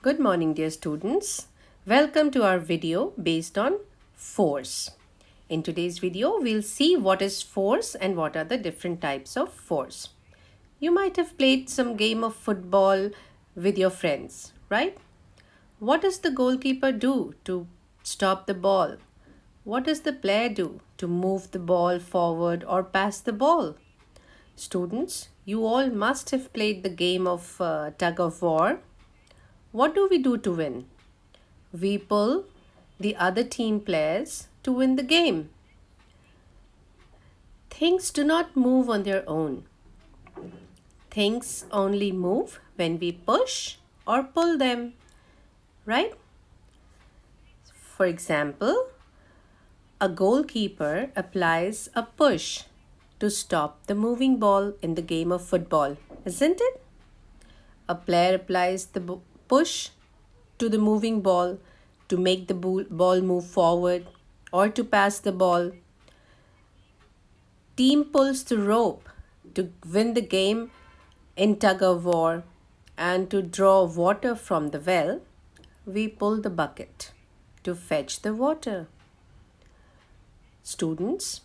Good morning, dear students. Welcome to our video based on force. In today's video, we'll see what is force and what are the different types of force. You might have played some game of football with your friends, right? What does the goalkeeper do to stop the ball? What does the player do to move the ball forward or pass the ball? Students, you all must have played the game of tug of war. What do we do to win? We pull the other team players to win the game. Things do not move on their own. Things only move when we push or pull them, right? For example, a goalkeeper applies a push to stop the moving ball in the game of football, isn't it? A player applies the push to the moving ball to make the ball move forward or to pass the ball. Team pulls the rope to win the game in tug of war, and to draw water from the well, we pull the bucket to fetch the water. Students,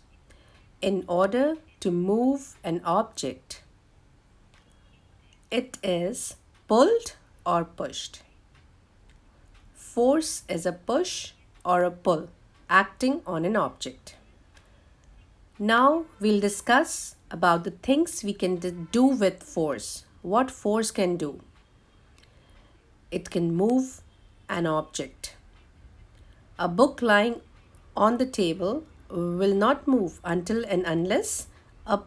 in order to move an object, it is pulled or pushed. Force is a push or a pull acting on an object. Now we'll discuss about the things we can do with force. What force can do? It can move an object. A book lying on the table will not move until and unless a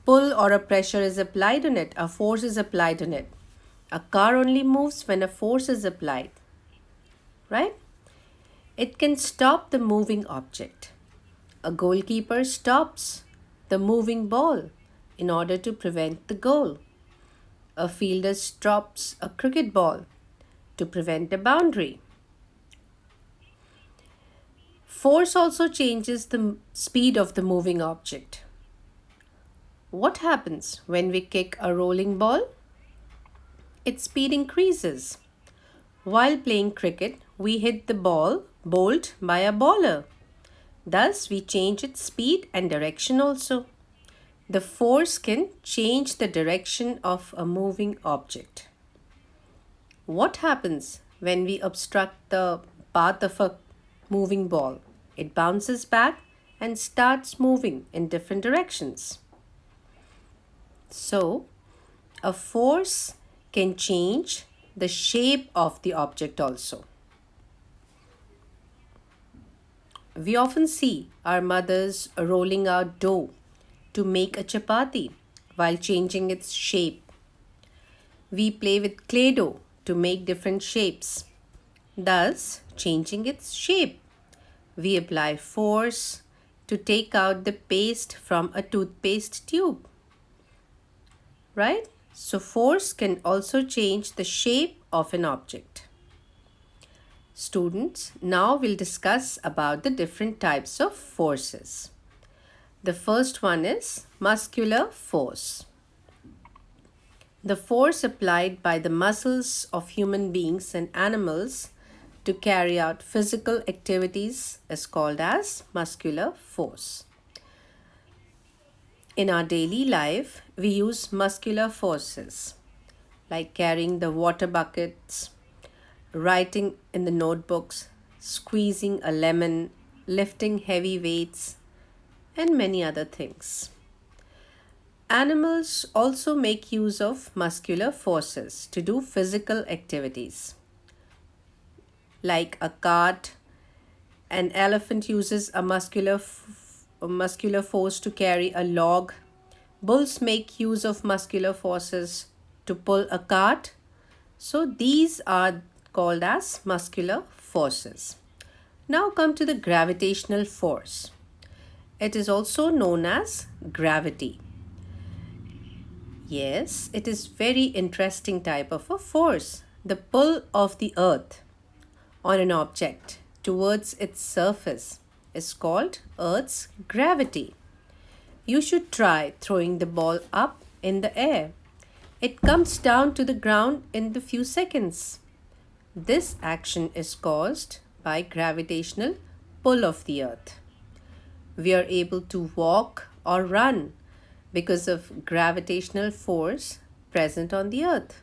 pull or a pressure is applied on it, a force is applied on it. A car only moves when a force is applied, right? It can stop the moving object. A goalkeeper stops the moving ball in order to prevent the goal. A fielder stops a cricket ball to prevent a boundary. Force also changes the speed of the moving object. What happens when we kick a rolling ball? Its speed increases. While playing cricket, we hit the ball bowled by a bowler. Thus, we change its speed and direction also. The force can change the direction of a moving object. What happens when we obstruct the path of a moving ball? It bounces back and starts moving in different directions. So, a force can change the shape of the object also. We often see our mothers rolling out dough to make a chapati while changing its shape. We play with clay dough to make different shapes, thus changing its shape. We apply force to take out the paste from a toothpaste tube, right? So, force can also change the shape of an object. Students, now we'll discuss about the different types of forces. The first one is muscular force. The force applied by the muscles of human beings and animals to carry out physical activities is called as muscular force. In our daily life, we use muscular forces like carrying the water buckets, writing in the notebooks, squeezing a lemon, lifting heavy weights, and many other things. Animals also make use of muscular forces to do physical activities. Like a cart, an elephant uses a muscular force to carry a log. Bulls make use of muscular forces to pull a cart. So these are called as muscular forces. Now come to the gravitational force. It is also known as gravity. Yes, it is very interesting type of a force. The pull of the earth on an object towards its surface is called Earth's gravity. You should try throwing the ball up in the air. It comes down to the ground in the few seconds. This action is caused by gravitational pull of the earth. We are able to walk or run because of gravitational force present on the earth.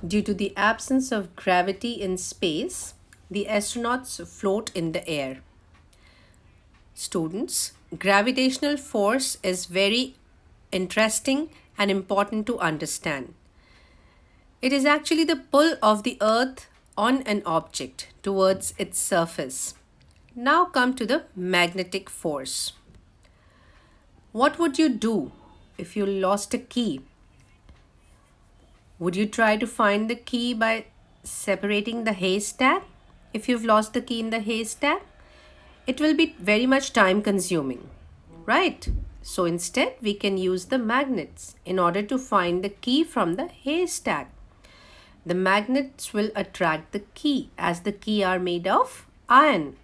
Due to the absence of gravity in space, the astronauts float in the air. Students, gravitational force is very interesting and important to understand. It is actually the pull of the earth on an object towards its surface. Now come to the magnetic force. What would you do if you lost a key? Would you try to find the key by separating the haystack? If you've lost the key in the haystack, it will be very much time consuming, right? So instead, we can use the magnets in order to find the key from the haystack. The magnets will attract the key as the key are made of iron.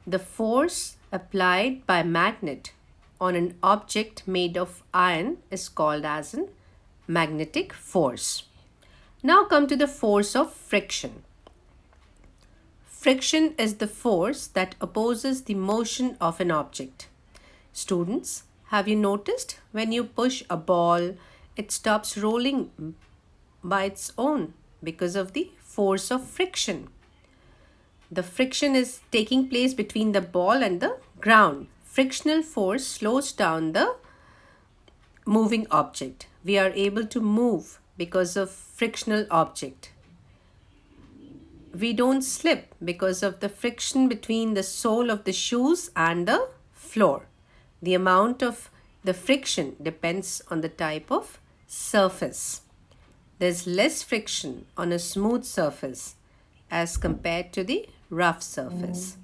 The force applied by magnet on an object made of iron is called as an magnetic force. Now come to the force of friction. Friction is the force that opposes the motion of an object. Students, have you noticed when you push a ball, it stops rolling by its own because of the force of friction? The friction is taking place between the ball and the ground. Frictional force slows down the moving object. We are able to move because of frictional object. We don't slip because of the friction between the sole of the shoes and the floor. The amount of the friction depends on the type of surface. There's less friction on a smooth surface as compared to the rough surface.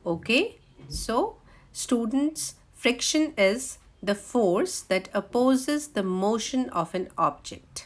Okay, so students, friction is the force that opposes the motion of an object.